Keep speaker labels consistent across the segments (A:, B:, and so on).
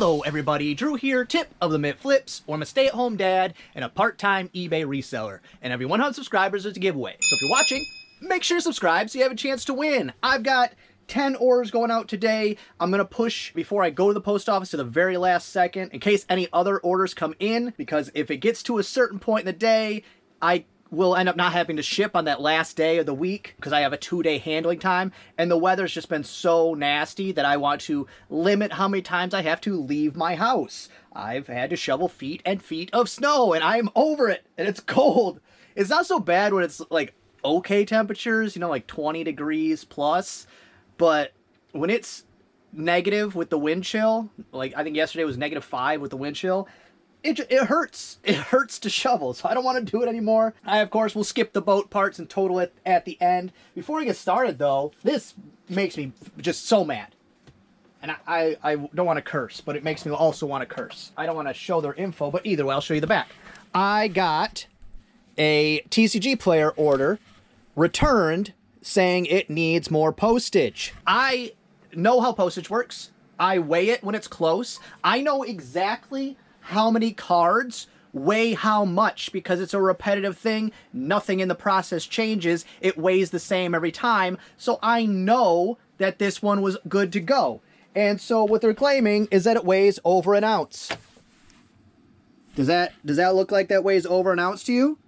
A: Hello everybody, Drew here, tip of the Mint Flips, or I'm a stay-at-home dad and a part-time eBay reseller. And every 100 subscribers is a giveaway. So if you're watching, make sure you subscribe so you have a chance to win. I've got 10 orders going out today. I'm gonna push before I go to the post office to the very last second in case any other orders come in, because if it gets to a certain point in the day, I will end up not having to ship on that last day of the week because I have a 2-day handling time, and the weather's just been so nasty that I want to limit how many times I have to leave my house. I've had to shovel feet and feet of snow, and I'm over it, and it's cold. It's not so bad when it's like okay temperatures, you know, like 20 degrees plus, but when it's negative with the wind chill, like I think yesterday was -5 with the wind chill, it hurts. It hurts to shovel, so I don't want to do it anymore. I, of course, will skip the boat parts and total it at the end. Before we get started, though, this makes me just so mad. And I don't want to curse, but it makes me also want to curse. I don't want to show their info, but either way, I'll show you the back. I got a TCG player order returned saying it needs more postage. I know how postage works. I weigh it when it's close. I know exactly how many cards weigh how much because it's a repetitive thing. Nothing in the process changes. It weighs the same every time. So I know that this one was good to go. And so what they're claiming is that it weighs over an ounce. Does that look like that weighs over an ounce to you?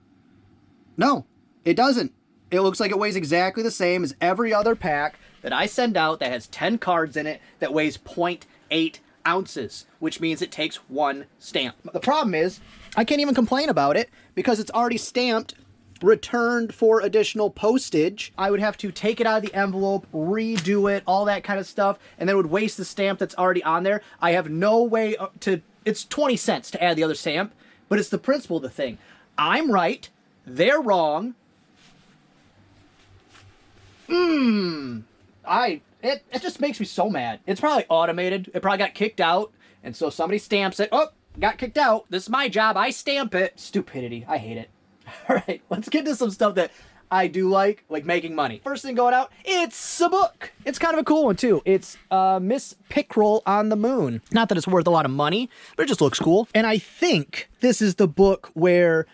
A: No, it doesn't. It looks like it weighs exactly the same as every other pack that I send out that has 10 cards in it that weighs 0.8 ounces, which means it takes one stamp. The problem is I can't even complain about it because it's already stamped returned for additional postage. I would have to take it out of the envelope, redo it, all that kind of stuff, and then it would waste the stamp that's already on there. I have no way to, it's 20 cents to add the other stamp, but it's the principle of the thing. I'm right, they're wrong. It just makes me so mad. It's probably automated. It probably got kicked out, and so somebody stamps it. Oh, got kicked out. This is my job. I stamp it. Stupidity. I hate it. All right, let's get to some stuff that I do like making money. First thing going out, it's a book. It's kind of a cool one, too. It's Miss Pickrell on the Moon. Not that it's worth a lot of money, but it just looks cool. And I think this is the book where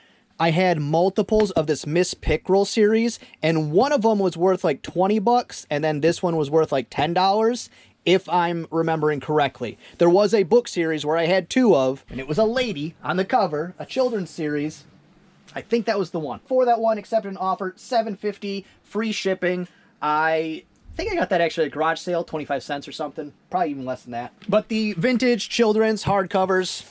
A: I had multiples of this Miss Pickrell series, and one of them was worth like 20 bucks, and then this one was worth like $10, if I'm remembering correctly. There was a book series where I had 2 of, and it was a lady on the cover, a children's series. I think that was the one. For that one, accepted an offer, $7.50, free shipping. I think I got that actually at a garage sale, 25 cents or something. Probably even less than that. But the vintage children's hardcovers,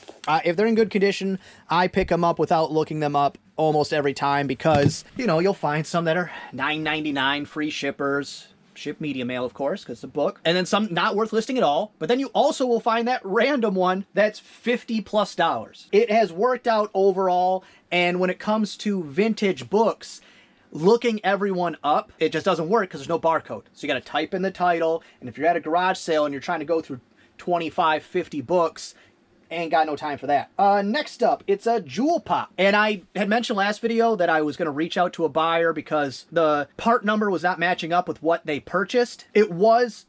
A: if they're in good condition, I pick them up without looking them up almost every time because, you know, you'll find some that are $9.99, free shippers. Ship media mail, of course, because it's a book. And then some not worth listing at all. But then you also will find that random one that's $50+. It has worked out overall. And when it comes to vintage books, looking everyone up, it just doesn't work because there's no barcode. So you got to type in the title. And if you're at a garage sale and you're trying to go through 25, 50 books, ain't got no time for that. Next up, it's a Jewel Pop. And I had mentioned last video that I was going to reach out to a buyer because the part number was not matching up with what they purchased. It was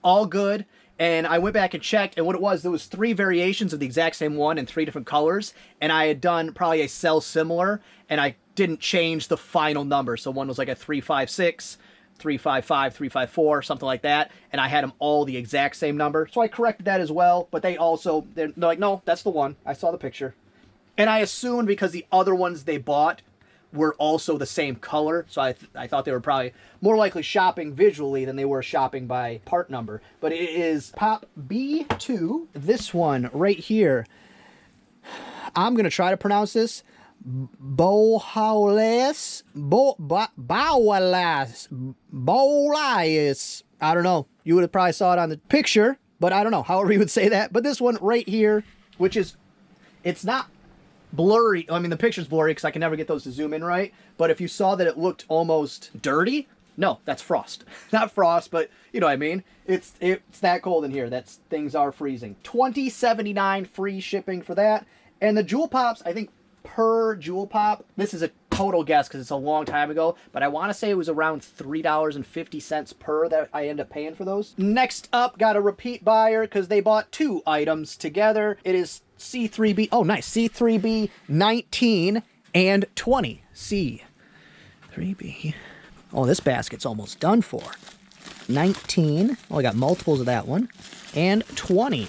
A: all good. And I went back and checked, and what it was, there was 3 variations of the exact same one in 3 different colors. And I had done probably a sell similar, and I didn't change the final number. So one was like a 356, 355, 354, something like that, and I had them all the exact same number. So I corrected that as well, but they're like, no, that's the one. I saw the picture. And I assumed because the other ones they bought were also the same color, so I thought they were probably more likely shopping visually than they were shopping by part number. But it is Pop B2. This one right here, I'm going to try to pronounce this. Bolas. I don't know. You would have probably saw it on the picture, but I don't know. However you would say that. But this one right here, which is, it's not blurry. I mean, the picture's blurry because I can never get those to zoom in right. But if you saw that it looked almost dirty, no, that's frost. Not frost, but you know what I mean. It's that cold in here. Things are freezing. $20.79 free shipping for that. And the Jewel Pops, I think per Jewel Pop, this is a total guess because it's a long time ago, but I want to say it was around $3.50 per that I end up paying for those. Next up, got a repeat buyer because they bought 2 items together. It is C3B. Oh, nice. C3B 19 and 20. C3B. Oh, this basket's almost done for. 19. Oh, I got multiples of that one. And 20.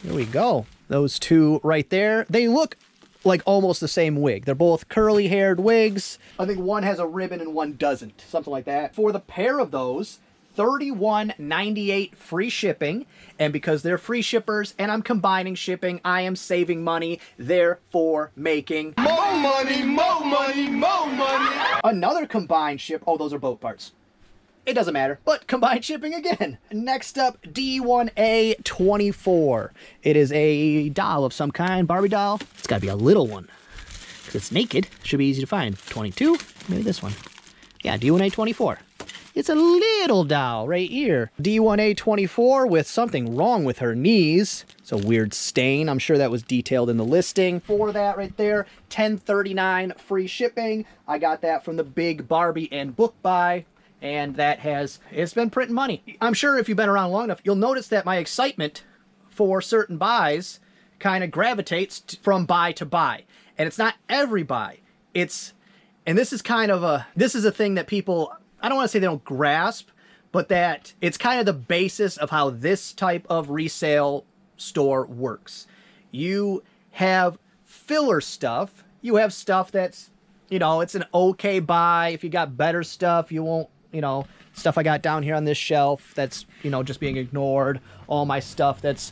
A: Here we go. Those 2 right there. They look like almost the same wig. They're both curly haired wigs. I think one has a ribbon and one doesn't. Something like that. For the pair of those, $31.98 free shipping. And because they're free shippers and I'm combining shipping, I am saving money, therefore making
B: more money, more money, more money.
A: Another combined ship. Oh, those are boat parts. It doesn't matter, but combined shipping again. Next up, D1A24. It is a doll of some kind, Barbie doll. It's gotta be a little one, because it's naked. Should be easy to find. 22, maybe this one. Yeah, D1A24. It's a little doll right here. D1A24 with something wrong with her knees. It's a weird stain. I'm sure that was detailed in the listing. For that right there, $10.39 free shipping. I got that from the big Barbie and book buy. And it's been printing money. I'm sure if you've been around long enough, you'll notice that my excitement for certain buys kind of gravitates from buy to buy. And it's not every buy. And this is a thing that people, I don't want to say they don't grasp, but that it's kind of the basis of how this type of resale store works. You have filler stuff. You have stuff that's, it's an okay buy. If you got better stuff, you won't, stuff I got down here on this shelf that's, just being ignored. All my stuff that's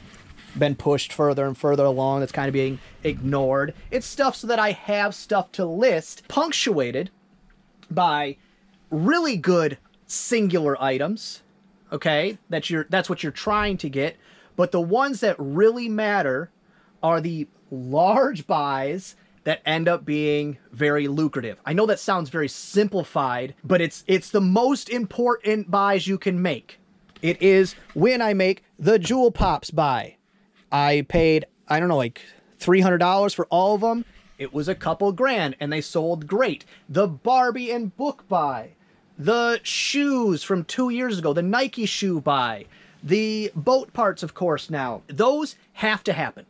A: been pushed further and further along that's kind of being ignored. It's stuff so that I have stuff to list, punctuated by really good singular items, okay? That's what you're trying to get. But the ones that really matter are the large buys that end up being very lucrative. I know that sounds very simplified, but it's the most important buys you can make. It is when I make the Jewel Pops buy. I paid, I don't know, like $300 for all of them. It was a couple grand and they sold great. The Barbie and book buy. The shoes from 2 years ago, the Nike shoe buy. The boat parts, of course, now. Those have to happen.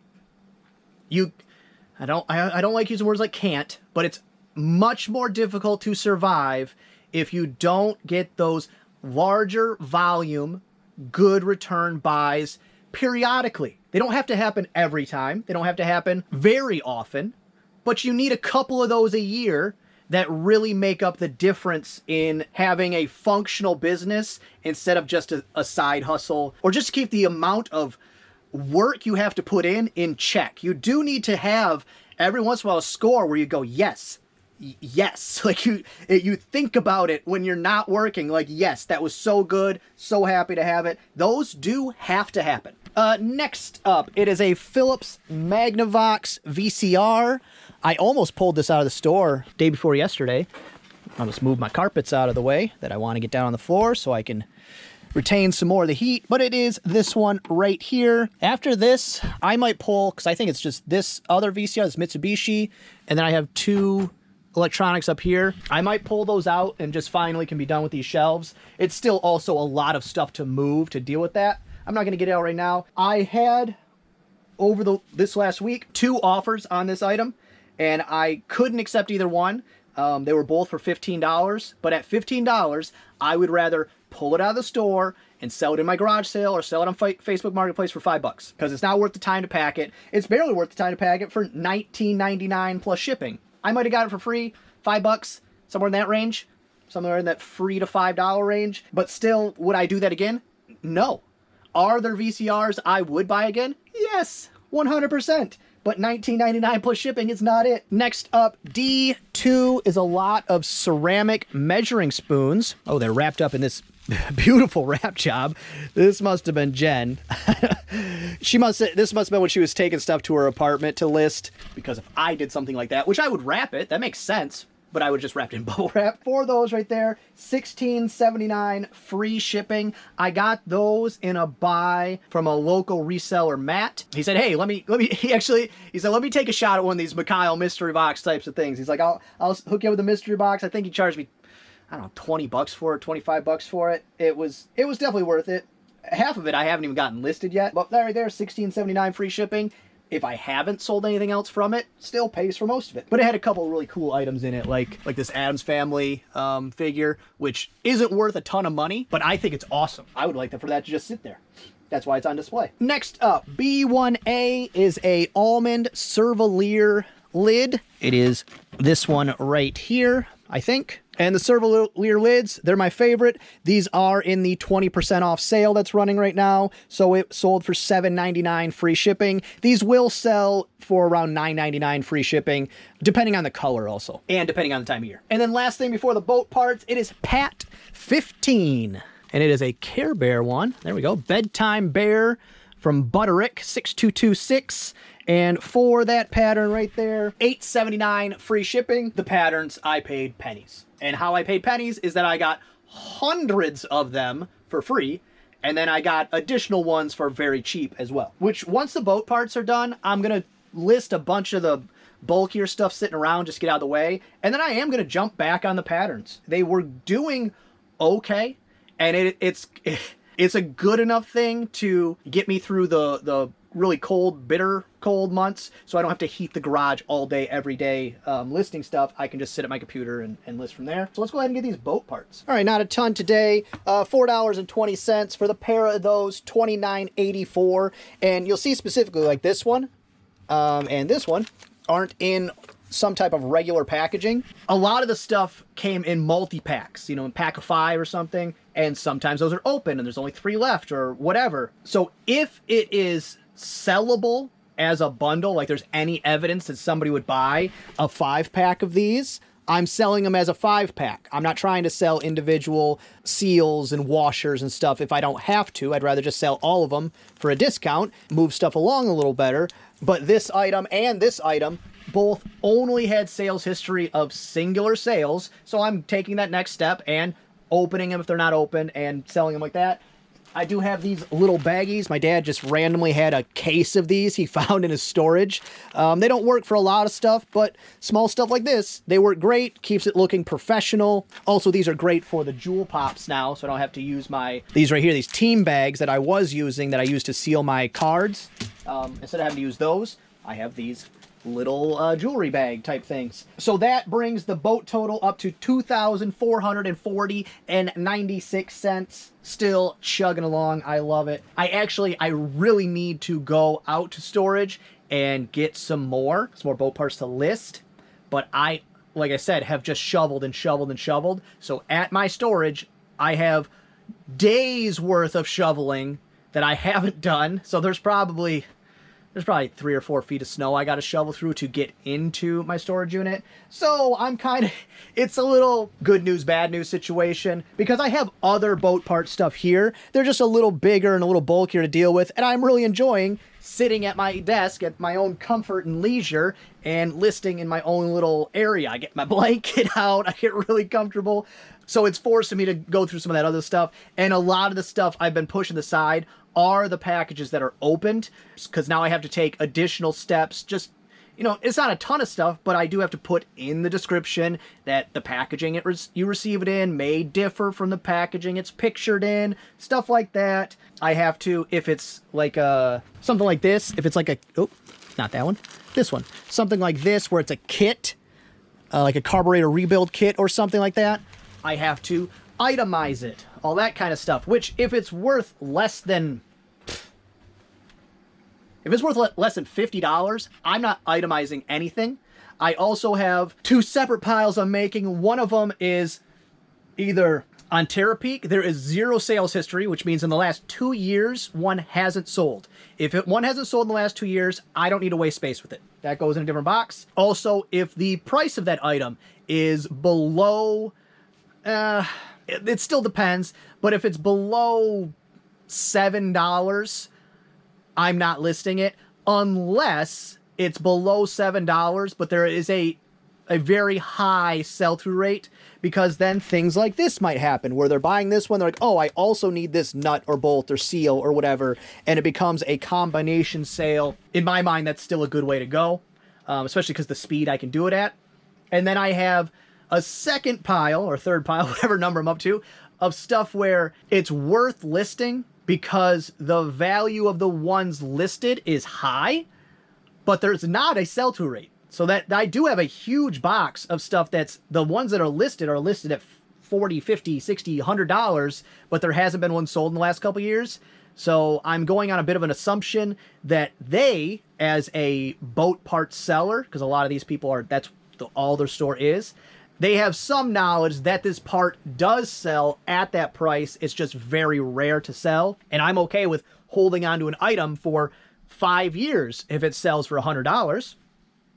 A: I don't like using words like can't, but it's much more difficult to survive if you don't get those larger volume, good return buys periodically. They don't have to happen every time. They don't have to happen very often, but you need a couple of those a year that really make up the difference in having a functional business instead of just a side hustle, or just keep the amount of work you have to put in check. You do need to have every once in a while a score where you go, yes, like you think about it when you're not working, like, yes, that was so good, so happy to have it. Those do have to happen. Next up, it is a Philips Magnavox VCR. I almost pulled this out of the store day before yesterday. I'll just move my carpets out of the way that I want to get down on the floor so I can retain some more of the heat, but it is this one right here. After this, I might pull, because I think it's just this other VCR, this Mitsubishi, and then I have 2 electronics up here. I might pull those out and just finally can be done with these shelves. It's still also a lot of stuff to move to deal with that. I'm not going to get it out right now. I had, over this last week, 2 offers on this item, and I couldn't accept either one. They were both for $15, but at $15, I would rather pull it out of the store and sell it in my garage sale or sell it on Facebook Marketplace for $5 because it's not worth the time to pack it. It's barely worth the time to pack it for $19.99 plus shipping. I might have got it for free, $5, somewhere in that range, somewhere in that $3 to $5 range. But still, would I do that again? No. Are there VCRs I would buy again? Yes, 100%. But $19.99 plus shipping is not it. Next up, D2 is a lot of ceramic measuring spoons. Oh, they're wrapped up in this beautiful wrap job. This must have been Jen. This must have been when she was taking stuff to her apartment to list. Because if I did something like that, which I would wrap it, that makes sense. but I would just wrap it in bubble wrap. For those right there, $16.79 free shipping. I got those in a buy from a local reseller, Matt. He said, hey, let me, he said, let me take a shot at one of these Mikhail mystery box types of things. He's like, I'll hook you up with a mystery box. I think he charged me, I don't know, 20 bucks for it, 25 bucks for it. It was definitely worth it. Half of it I haven't even gotten listed yet, but that right there, $16.79 free shipping. If I haven't sold anything else from it, still pays for most of it. But it had a couple of really cool items in it, like this Addams Family figure, which isn't worth a ton of money, but I think it's awesome. I would like for that to just sit there. That's why it's on display. Next up, B1A is a almond Silverware lid. It is this one right here, I think. And the Silverware lids, they're my favorite. These are in the 20% off sale that's running right now. So it sold for $7.99 free shipping. These will sell for around $9.99 free shipping, depending on the color also, and depending on the time of year. And then last thing before the boat parts, it is Pat 15. And it is a Care Bear one. There we go. Bedtime Bear from Butterick 6226. And for that pattern right there, $8.79 free shipping. The patterns, I paid pennies. And how I paid pennies is that I got hundreds of them for free, and then I got additional ones for very cheap as well. Which, once the boat parts are done, I'm going to list a bunch of the bulkier stuff sitting around, just get out of the way, and then I am going to jump back on the patterns. They were doing okay, and it's a good enough thing to get me through the really cold, bitter cold months, so I don't have to heat the garage all day, every day listing stuff. I can just sit at my computer and list from there. So let's go ahead and get these boat parts. All right, not a ton today. $4.20 for the pair of those, $29.84. And you'll see specifically like this one and this one aren't in some type of regular packaging. A lot of the stuff came in multi-packs, you know, in pack of 5 or something, and sometimes those are open and there's only 3 left or whatever. So if it is sellable as a bundle, like there's any evidence that somebody would buy a 5-pack of these, I'm selling them as a 5-pack. I'm not trying to sell individual seals and washers and stuff if I don't have to. I'd rather just sell all of them for a discount, move stuff along a little better. But this item and this item both only had sales history of singular sales, so I'm taking that next step and opening them if they're not open and selling them like that. I do have these little baggies. My dad just randomly had a case of these he found in his storage. They don't work for a lot of stuff, but small stuff like this, they work great, keeps it looking professional. Also, these are great for the jewel pops now, so I don't have to use these right here, these team bags that I was using that I used to seal my cards. Instead of having to use those, I have these little jewelry bag type things. So that brings the boat total up to $2,440.96. Still chugging along. I love it. I really need to go out to storage and get some more boat parts to list. But I, like I said, have just shoveled and shoveled and shoveled. So at my storage, I have days worth of shoveling that I haven't done. So there's probably 3 or 4 feet of snow I got to shovel through to get into my storage unit. So it's a little good news, bad news situation because I have other boat part stuff here. They're just a little bigger and a little bulkier to deal with, and I'm really enjoying sitting at my desk at my own comfort and leisure and listing in my own little area. I get my blanket out, I get really comfortable. So it's forcing me to go through some of that other stuff, and a lot of the stuff I've been pushing aside are the packages that are opened, because now I have to take additional steps. Just, you know, it's not a ton of stuff, but I do have to put in the description that the packaging you receive it in may differ from the packaging it's pictured in, stuff like that. I have to, if it's like something like this, if it's like not that one, this one, something like this where it's a kit, like a carburetor rebuild kit or something like that, I have to itemize it, all that kind of stuff, which if it's worth less than $50, I'm not itemizing anything. I also have 2 separate piles I'm making. One of them is either on Terapeak, there is 0 sales history, which means in the last 2 years, one hasn't sold. If one hasn't sold in the last 2 years, I don't need to waste space with it. That goes in a different box. Also, if the price of that item is below, it still depends, but if it's below $7, I'm not listing it unless it's below $7, but there is a a very high sell-through rate, because then things like this might happen where they're buying this one. They're like, oh, I also need this nut or bolt or seal or whatever. And it becomes a combination sale. In my mind, that's still a good way to go, especially because the speed I can do it at. And then I have a second pile or third pile, whatever number I'm up to, of stuff where it's worth listing because the value of the ones listed is high, but there's not a sell-through rate. So that I do have a huge box of stuff that's the ones that are listed at $40, $50, $60, $100, but there hasn't been one sold in the last couple years. So I'm going on a bit of an assumption that they, as a boat parts seller, because a lot of these people are, that's all their store is, they have some knowledge that this part does sell at that price. It's just very rare to sell. And I'm okay with holding on to an item for 5 years if it sells for $100.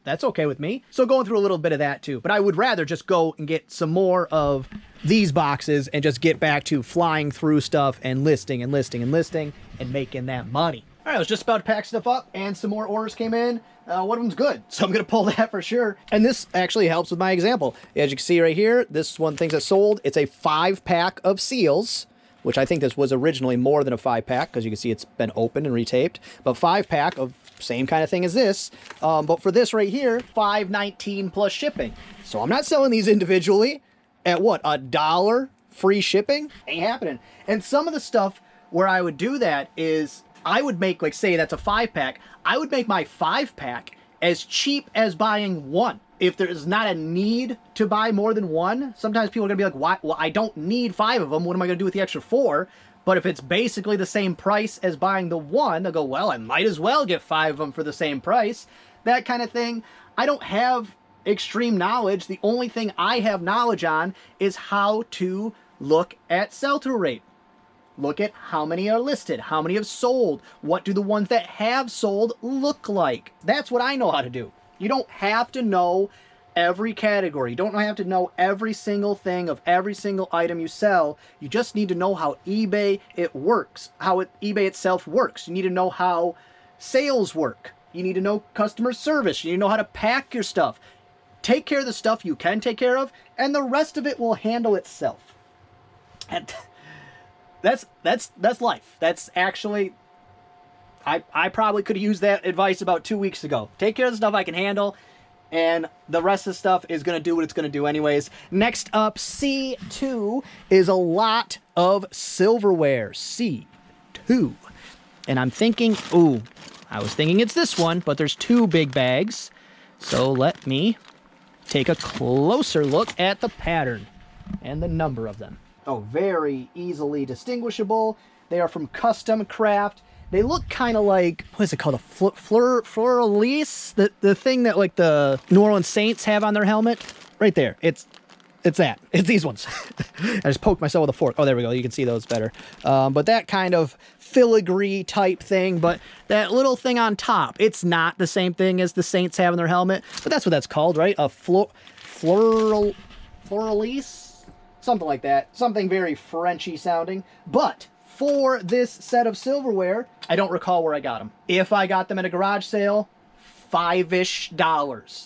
A: That's okay with me. So going through a little bit of that too. But I would rather just go and get some more of these boxes and just get back to flying through stuff and listing and listing and listing and making that money. All right, I was just about to pack stuff up and some more orders came in. One of them's good, so I'm going to pull that for sure. And this actually helps with my example. As you can see right here, this is one of the things that sold. It's a 5-pack of seals, which I think this was originally more than a 5-pack because you can see it's been opened and retaped. But 5-pack of same kind of thing as this. But for this right here, $5.19 plus shipping. So I'm not selling these individually at what, $1 free shipping? Ain't happening. And some of the stuff where I would do that is I would make, like, say that's a 5-pack. I would make my 5-pack as cheap as buying one. If there's not a need to buy more than one, sometimes people are going to be like, why? Well, I don't need 5 of them. What am I going to do with the extra 4? But if it's basically the same price as buying the one, they'll go, well, I might as well get 5 of them for the same price. That kind of thing. I don't have extreme knowledge. The only thing I have knowledge on is how to look at sell-through rate. Look at how many are listed, how many have sold, what do the ones that have sold look like. That's what I know how to do. You don't have to know every category. You don't have to know every single thing of every single item you sell. You just need to know how eBay works, how eBay itself works. You need to know how sales work. You need to know customer service. You need to know how to pack your stuff. Take care of the stuff you can take care of, and the rest of it will handle itself. And that's life. That's actually, I probably could have used that advice about 2 weeks ago. Take care of the stuff I can handle, and the rest of the stuff is going to do what it's going to do anyways. Next up, C2 is a lot of silverware. C2. And I'm thinking, I was thinking it's this one, but there's 2 big bags. So let me take a closer look at the pattern and the number of them. Oh, very easily distinguishable. They are from Custom Craft. They look kind of like, what is it called? A fleur-de-lis? The thing that like the New Orleans Saints have on their helmet? Right there. It's that. It's these ones. I just poked myself with a fork. Oh, there we go. You can see those better. But that kind of filigree type thing. But that little thing on top, it's not the same thing as the Saints have on their helmet. But that's what that's called, right? A fleur-de-lis? Something like that. Something very Frenchy sounding. But for this set of silverware, I don't recall where I got them. If I got them at a garage sale, $5-ish,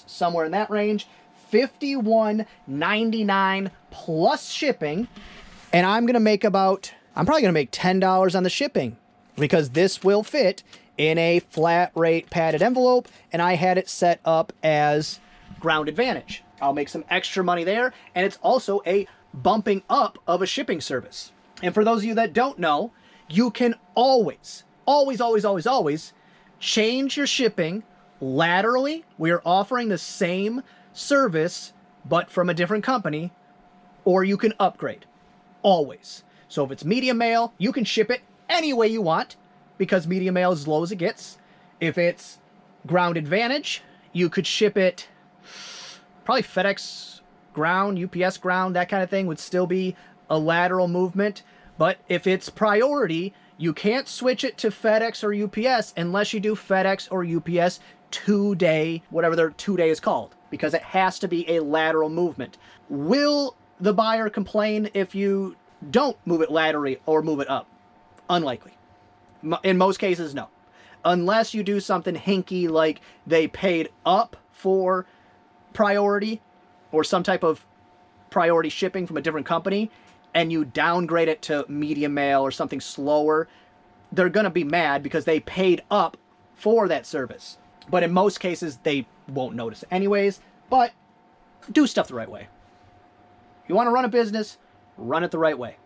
A: somewhere in that range. $51.99 plus shipping. And I'm probably going to make $10 on the shipping because this will fit in a flat rate padded envelope, and I had it set up as Ground Advantage. I'll make some extra money there, and it's also a bumping up of a shipping service. And for those of you that don't know, you can always change your shipping laterally. We are offering the same service, but from a different company, or you can upgrade. Always. So if it's medium mail, you can ship it any way you want because medium mail is as low as it gets. If it's Ground Advantage, you could ship it probably FedEx Ground, UPS Ground, that kind of thing would still be a lateral movement. But if it's Priority, you can't switch it to FedEx or UPS unless you do FedEx or UPS 2-day, whatever their 2-day is called, because it has to be a lateral movement. Will the buyer complain if you don't move it laterally or move it up? Unlikely. In most cases, no. Unless you do something hinky like they paid up for Priority or some type of priority shipping from a different company and you downgrade it to medium mail or something slower, they're going to be mad because they paid up for that service. But in most cases, they won't notice anyways. But do stuff the right way. You want to run a business, run it the right way.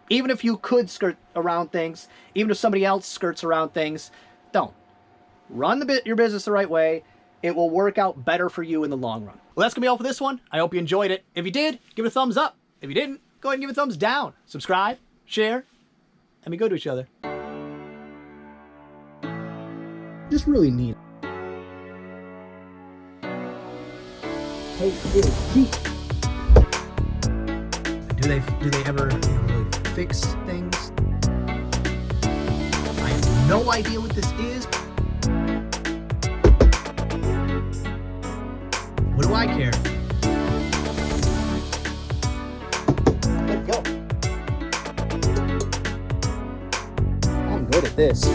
A: Even if you could skirt around things, even if somebody else skirts around things, don't. Run your business the right way. It will work out better for you in the long run. Well, that's going to be all for this one. I hope you enjoyed it. If you did, give it a thumbs up. If you didn't, go ahead and give it a thumbs down. Subscribe, share, and be good to each other. Just really neat. Hey, Pete. Do they ever really fix things? I have no idea what this is. What do I care? Let go. I'm good at this.